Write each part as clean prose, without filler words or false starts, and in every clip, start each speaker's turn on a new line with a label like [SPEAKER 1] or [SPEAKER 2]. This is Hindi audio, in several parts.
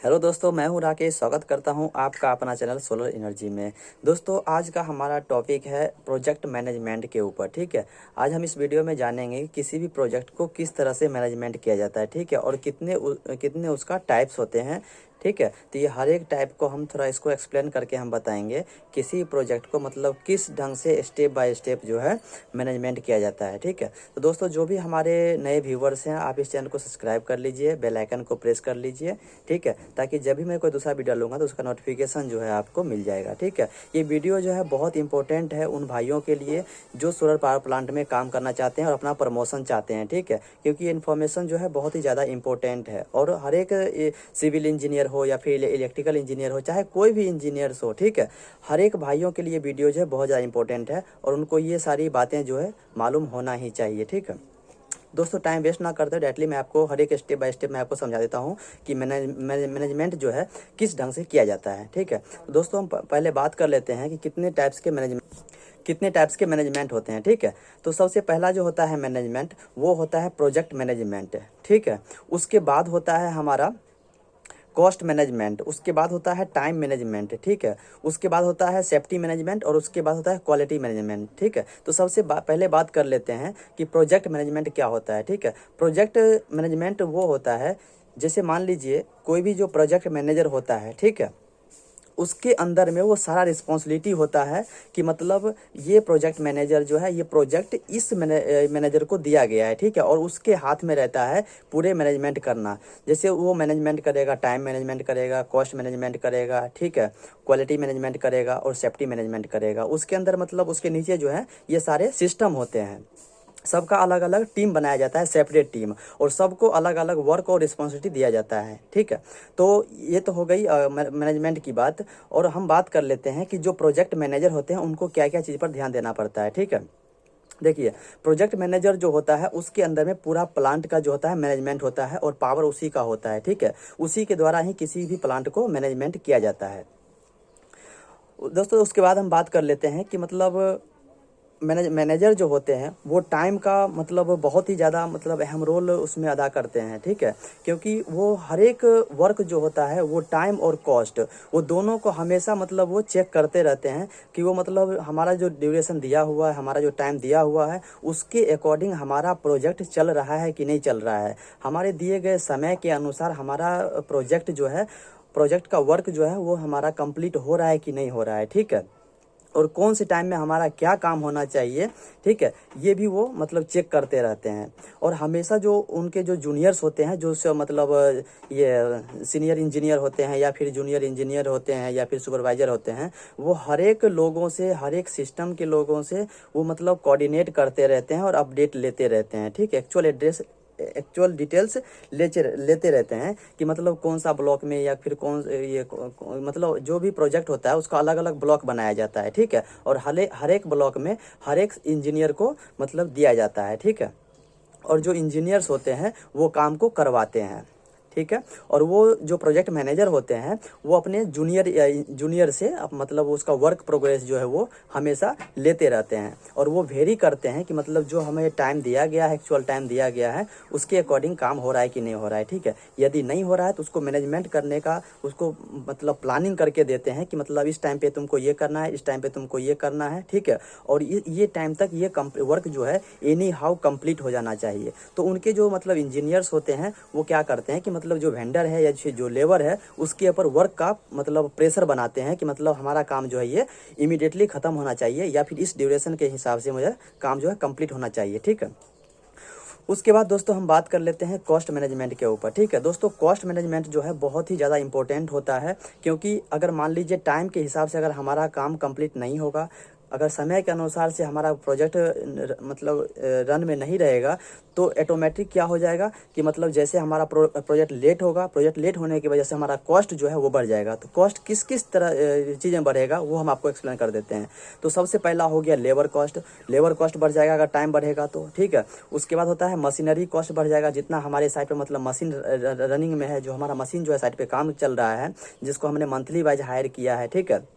[SPEAKER 1] हेलो दोस्तों, मैं हूं राकेश। स्वागत करता हूं आपका अपना चैनल सोलर एनर्जी में। दोस्तों, आज का हमारा टॉपिक है प्रोजेक्ट मैनेजमेंट के ऊपर। ठीक है, आज हम इस वीडियो में जानेंगे कि किसी भी प्रोजेक्ट को किस तरह से मैनेजमेंट किया जाता है। ठीक है, और कितने उसका टाइप्स होते हैं। ठीक है, तो ये हर एक टाइप को हम थोड़ा इसको एक्सप्लेन करके हम बताएंगे किसी प्रोजेक्ट को मतलब किस ढंग से स्टेप बाय स्टेप जो है मैनेजमेंट किया जाता है। ठीक है, तो दोस्तों जो भी हमारे नए व्यूवर्स हैं, आप इस चैनल को सब्सक्राइब कर लीजिए, बेल आइकन को प्रेस कर लीजिए। ठीक है, ताकि जब भी मैं कोई दूसरा वीडियो डालूंगा तो उसका नोटिफिकेशन जो है आपको मिल जाएगा। ठीक है, ये वीडियो जो है बहुत इंपॉर्टेंट है उन भाइयों के लिए जो सोलर पावर प्लांट में काम करना चाहते हैं और अपना प्रमोशन चाहते हैं। ठीक है, क्योंकि ये इन्फॉर्मेशन जो है बहुत ही ज़्यादा इंपॉर्टेंट है और हर एक सिविल इंजीनियर हो या फिर इलेक्ट्रिकल इंजीनियर हो, चाहे कोई भी इंजीनियर्स हो, ठीक है, हर एक भाइयों के लिए वीडियो जो है बहुत ज़्यादा इंपॉर्टेंट है और उनको ये सारी बातें जो है मालूम होना ही चाहिए। ठीक है दोस्तों, टाइम वेस्ट ना करते डायरेक्टली मैं आपको हर एक स्टेप बाय स्टेप मैं आपको समझा देता हूँ कि मैनेजमेंट जो है किस ढंग से किया जाता है। ठीक है, तो दोस्तों हम पहले बात कर लेते हैं कि कितने टाइप्स के मैनेजमेंट होते हैं। ठीक है, तो सबसे पहला जो होता है मैनेजमेंट वो होता है प्रोजेक्ट मैनेजमेंट। ठीक है, उसके बाद होता है हमारा कॉस्ट मैनेजमेंट, उसके बाद होता है टाइम मैनेजमेंट। ठीक है, उसके बाद होता है सेफ्टी मैनेजमेंट और उसके बाद होता है क्वालिटी मैनेजमेंट। ठीक है, तो सबसे पहले बात कर लेते हैं कि प्रोजेक्ट मैनेजमेंट क्या होता है। ठीक है, प्रोजेक्ट मैनेजमेंट वो होता है, जैसे मान लीजिए कोई भी जो प्रोजेक्ट मैनेजर होता है, ठीक है, उसके अंदर में वो सारा रिस्पॉन्सिबिलिटी होता है कि मतलब ये प्रोजेक्ट मैनेजर जो है ये प्रोजेक्ट इस मैनेजर को दिया गया है। ठीक है, और उसके हाथ में रहता है पूरे मैनेजमेंट करना। जैसे वो मैनेजमेंट करेगा, टाइम मैनेजमेंट करेगा, कॉस्ट मैनेजमेंट करेगा, ठीक है, क्वालिटी मैनेजमेंट करेगा और सेफ्टी मैनेजमेंट करेगा। उसके अंदर मतलब उसके नीचे जो है ये सारे सिस्टम होते हैं। सबका अलग अलग टीम बनाया जाता है, सेपरेट टीम, और सबको अलग अलग वर्क और रिस्पॉन्सिबिलिटी दिया जाता है। ठीक है, तो ये तो हो गई मैनेजमेंट की बात। और हम बात कर लेते हैं कि जो प्रोजेक्ट मैनेजर होते हैं उनको क्या क्या चीज़ पर ध्यान देना पड़ता है। ठीक है, देखिए, प्रोजेक्ट मैनेजर जो होता है उसके अंदर में पूरा प्लांट का जो होता है मैनेजमेंट होता है और पावर उसी का होता है। ठीक है, उसी के द्वारा ही किसी भी प्लांट को मैनेजमेंट किया जाता है। दोस्तों, उसके बाद हम बात कर लेते हैं कि मतलब मैनेजर जो होते हैं वो टाइम का मतलब बहुत ही ज़्यादा मतलब अहम रोल उसमें अदा करते हैं। ठीक है, क्योंकि वो हर एक वर्क जो होता है वो टाइम और कॉस्ट वो दोनों को हमेशा मतलब वो चेक करते रहते हैं कि वो मतलब हमारा जो ड्यूरेशन दिया हुआ है, हमारा जो टाइम दिया हुआ है, उसके अकॉर्डिंग हमारा प्रोजेक्ट चल रहा है कि नहीं चल रहा है। हमारे दिए गए समय के अनुसार हमारा प्रोजेक्ट का वर्क जो है वो हमारा कंप्लीट हो रहा है कि नहीं हो रहा है। ठीक है, और कौन से टाइम में हमारा क्या काम होना चाहिए, ठीक है, ये भी वो मतलब चेक करते रहते हैं। और हमेशा जो उनके जो जूनियर्स होते हैं, जो मतलब ये सीनियर इंजीनियर होते हैं या फिर जूनियर इंजीनियर होते हैं या फिर सुपरवाइजर होते हैं, वो हर एक लोगों से, हर एक सिस्टम के लोगों से वो मतलब कोऑर्डिनेट करते रहते हैं और अपडेट लेते रहते हैं। ठीक है, एक्चुअल डिटेल्स लेते रहते हैं कि मतलब कौन सा ब्लॉक में या फिर मतलब जो भी प्रोजेक्ट होता है उसका अलग अलग ब्लॉक बनाया जाता है। ठीक है, और हर एक ब्लॉक में हर एक इंजीनियर को मतलब दिया जाता है। ठीक है, और जो इंजीनियर्स होते हैं वो काम को करवाते हैं। ठीक है, और वो जो प्रोजेक्ट मैनेजर होते हैं वो अपने जूनियर से मतलब उसका वर्क प्रोग्रेस जो है वो हमेशा लेते रहते हैं और वो वेरी करते हैं कि मतलब जो हमें टाइम दिया गया है, एक्चुअल टाइम दिया गया है, उसके अकॉर्डिंग काम हो रहा है कि नहीं हो रहा है। ठीक है, यदि नहीं हो रहा है तो उसको मैनेजमेंट करने का उसको मतलब प्लानिंग करके देते हैं कि मतलब इस टाइम पे तुमको ये करना है, इस टाइम पे तुमको ये करना है। ठीक है, और ये टाइम तक ये वर्क जो है एनी हाउ कंप्लीट हो जाना चाहिए। तो उनके जो मतलब इंजीनियर्स होते हैं वो क्या करते हैं कि मतलब जो वेंडर है या जो लेबर है उसके ऊपर वर्क का मतलब प्रेशर बनाते हैं कि मतलब हमारा काम जो है ये इमीडिएटली ख़त्म होना चाहिए या फिर इस ड्यूरेशन के हिसाब से मुझे काम जो है कंप्लीट होना चाहिए। ठीक है, उसके बाद दोस्तों हम बात कर लेते हैं कॉस्ट मैनेजमेंट के ऊपर। ठीक है दोस्तों, कॉस्ट मैनेजमेंट जो है बहुत ही ज़्यादा इंपॉर्टेंट होता है, क्योंकि अगर मान लीजिए टाइम के हिसाब से अगर हमारा काम कंप्लीट नहीं होगा, अगर समय के अनुसार से हमारा प्रोजेक्ट मतलब रन में नहीं रहेगा, तो ऑटोमेटिक क्या हो जाएगा कि मतलब जैसे हमारा प्रोजेक्ट लेट होगा, प्रोजेक्ट लेट होने की वजह से हमारा कॉस्ट जो है वो बढ़ जाएगा। तो कॉस्ट किस किस तरह चीज़ें बढ़ेगा वो हम आपको एक्सप्लेन कर देते हैं। तो सबसे पहला हो गया लेबर कॉस्ट बढ़ जाएगा अगर टाइम बढ़ेगा तो। ठीक है, उसके बाद होता है मशीनरी कॉस्ट बढ़ जाएगा, जितना हमारे साइड पे मतलब मशीन रनिंग में है, जो हमारा मशीन जो है साइड पे काम चल रहा है, जिसको हमने मंथली वाइज हायर किया है। ठीक है,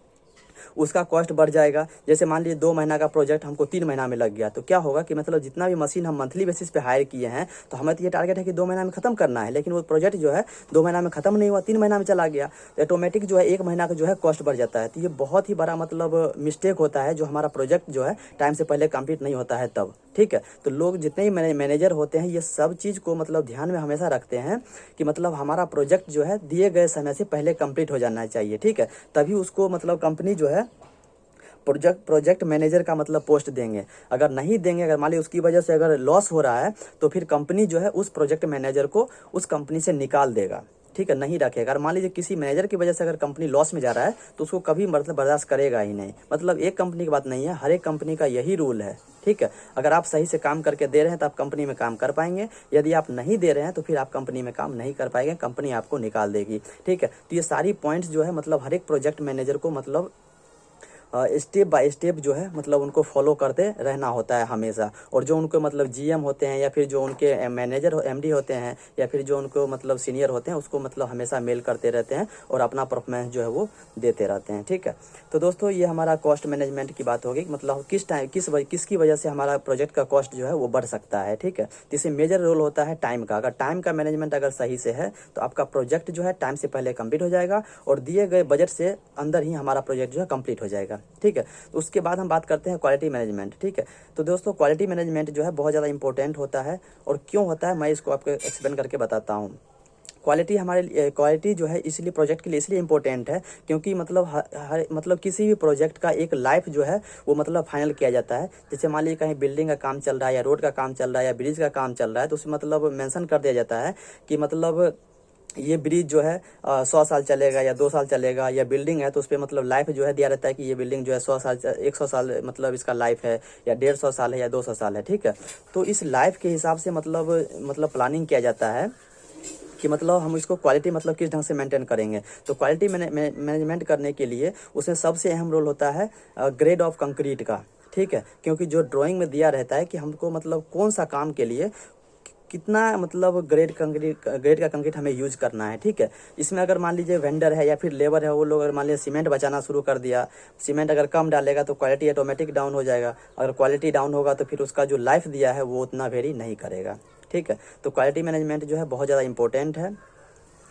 [SPEAKER 1] उसका कॉस्ट बढ़ जाएगा। जैसे मान लीजिए 2 महीना का प्रोजेक्ट हमको 3 महीना में लग गया, तो क्या होगा कि मतलब जितना भी मशीन हम मंथली बेसिस पे हायर किए हैं, तो हमें तो ये टारगेट है कि 2 महीना में खत्म करना है, लेकिन वो प्रोजेक्ट जो है 2 महीना में खत्म नहीं हुआ, 3 महीना में चला गया, तो ऑटोमेटिक जो है 1 महीना का जो है कॉस्ट बढ़ जाता है। तो ये बहुत ही बड़ा मतलब मिस्टेक होता है, जो हमारा प्रोजेक्ट जो है टाइम से पहले कंप्लीट नहीं होता है तब, ठीक है। तो लोग जितने ही मैनेजर होते हैं, ये सब चीज़ को मतलब ध्यान में हमेशा रखते हैं कि मतलब हमारा प्रोजेक्ट जो है दिए गए समय से पहले कंप्लीट हो जाना चाहिए, ठीक है। तभी उसको मतलब कंपनी जो है प्रोजेक्ट मैनेजर का मतलब पोस्ट देंगे। अगर नहीं देंगे, अगर मान लीजिए उसकी वजह से अगर लॉस हो रहा है, तो फिर कंपनी जो है उस प्रोजेक्ट मैनेजर को उस कंपनी से निकाल देगा, ठीक है, नहीं रखेगा। अगर मान लीजिए किसी मैनेजर की वजह से अगर कंपनी लॉस में जा रहा है, तो उसको कभी मतलब बर्दाश्त करेगा ही नहीं। मतलब एक कंपनी की बात नहीं है, हर एक कंपनी का यही रूल है, ठीक है। अगर आप सही से काम करके दे रहे हैं तो आप कंपनी में काम कर पाएंगे, यदि आप नहीं दे रहे हैं तो फिर आप कंपनी में काम नहीं कर पाएंगे, कंपनी आपको निकाल देगी, ठीक है। तो ये सारी पॉइंट्स जो है मतलब हर एक प्रोजेक्ट मैनेजर को मतलब स्टेप बाय स्टेप जो है मतलब उनको फॉलो करते रहना होता है हमेशा। और जो उनको मतलब जीएम होते हैं, या फिर जो उनके मैनेजर एमडी होते हैं, या फिर जो उनको मतलब सीनियर होते हैं, उसको मतलब हमेशा मेल करते रहते हैं और अपना परफॉर्मेंस जो है वो देते रहते हैं, ठीक है। तो दोस्तों ये हमारा कॉस्ट मैनेजमेंट की बात होगी, मतलब किसकी वजह से हमारा प्रोजेक्ट का कॉस्ट जो है वो बढ़ सकता है, ठीक है। तो इससे मेजर रोल होता है टाइम का। अगर टाइम का मैनेजमेंट अगर सही से है, तो आपका प्रोजेक्ट जो है टाइम से पहले कंप्लीट हो जाएगा और दिए गए बजट से अंदर ही हमारा प्रोजेक्ट जो है कंप्लीट हो जाएगा, ठीक है। तो उसके बाद हम बात करते हैं क्वालिटी मैनेजमेंट, ठीक है। तो दोस्तों क्वालिटी मैनेजमेंट जो है बहुत ज़्यादा इंपॉर्टेंट होता है, और क्यों होता है मैं इसको आपको एक्सप्लेन करके बताता हूँ। क्वालिटी जो है इसलिए प्रोजेक्ट के लिए इसलिए इम्पोर्टेंट है, क्योंकि मतलब हर मतलब किसी भी प्रोजेक्ट का एक लाइफ जो है वो मतलब फाइनल किया जाता है। जैसे मान लीजिए कहीं बिल्डिंग का काम चल रहा है, या रोड का काम चल रहा है, या ब्रिज का काम चल रहा है, तो उसमें मतलब मेंशन कर दिया जाता है कि मतलब ये ब्रिज जो है 100 साल चलेगा या 2 साल चलेगा, या बिल्डिंग है तो उस पर मतलब लाइफ जो है दिया रहता है कि ये बिल्डिंग जो है 100 साल 100 साल मतलब इसका लाइफ है, या 150 साल है, या 200 साल है, ठीक है। तो इस लाइफ के हिसाब से मतलब प्लानिंग किया जाता है कि मतलब हम इसको क्वालिटी मतलब किस ढंग से मेंटेन करेंगे। तो क्वालिटी मैनेजमेंट करने के लिए उसमें सबसे अहम रोल होता है ग्रेड ऑफ कंक्रीट का, ठीक है। क्योंकि जो ड्राइंग में दिया रहता है कि हमको मतलब कौन सा काम के लिए कितना मतलब ग्रेड का कंक्रीट हमें यूज करना है, ठीक है। इसमें अगर मान लीजिए वेंडर है या फिर लेबर है, वो लोग अगर मान लीजिए सीमेंट बचाना शुरू कर दिया, सीमेंट अगर कम डालेगा तो क्वालिटी ऑटोमेटिक डाउन हो जाएगा। अगर क्वालिटी डाउन होगा तो फिर उसका जो लाइफ दिया है वो उतना वेरी नहीं करेगा, ठीक है। तो क्वालिटी मैनेजमेंट जो है बहुत ज़्यादा इंपॉर्टेंट है।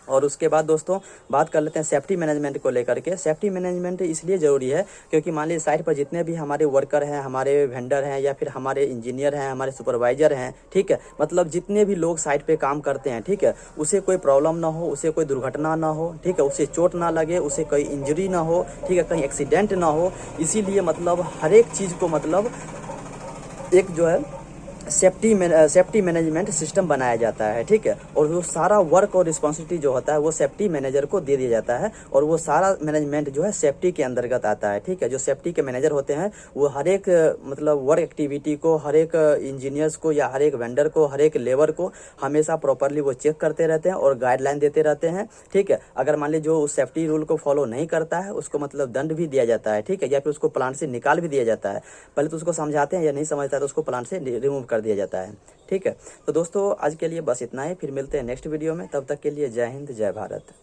[SPEAKER 1] और उसके बाद दोस्तों बात कर लेते हैं सेफ्टी मैनेजमेंट को लेकर के। सेफ्टी मैनेजमेंट इसलिए ज़रूरी है क्योंकि मान लीजिए साइट पर जितने भी हमारे वर्कर हैं, हमारे वेंडर हैं, या फिर हमारे इंजीनियर हैं, हमारे सुपरवाइजर हैं, ठीक है, मतलब जितने भी लोग साइट पे काम करते हैं, ठीक है, उसे कोई प्रॉब्लम ना हो, उसे कोई दुर्घटना ना हो, ठीक है, उसे चोट ना लगे, उसे कोई इंजरी ना हो, ठीक है, कहीं एक्सीडेंट ना हो। इसीलिए मतलब हर एक चीज़ को मतलब एक जो है सेफ्टी मैनेजमेंट सिस्टम बनाया जाता है, ठीक है। और वो सारा वर्क और रिस्पॉन्सिबिलिटी जो होता है वो सेफ्टी मैनेजर को दे दिया जाता है, और वो सारा मैनेजमेंट जो है सेफ्टी के अंतर्गत आता है, ठीक है। जो सेफ्टी के मैनेजर होते हैं वो हर एक मतलब वर्क एक्टिविटी को, हर एक इंजीनियर्स को, या हर एक वेंडर को, हर एक लेबर को हमेशा प्रॉपरली वो चेक करते रहते हैं और गाइडलाइन देते रहते हैं, ठीक है। अगर मान लीजिए जो उस सेफ्टी रूल को फॉलो नहीं करता है, उसको मतलब दंड भी दिया जाता है, ठीक है, या फिर उसको प्लांट से निकाल भी दिया जाता है। पहले तो उसको समझाते हैं, या नहीं समझता है तो उसको प्लांट से रिमूव कर दिया जाता है, ठीक है। तो दोस्तों आज के लिए बस इतना ही, फिर मिलते हैं नेक्स्ट वीडियो में। तब तक के लिए जय हिंद, जय भारत।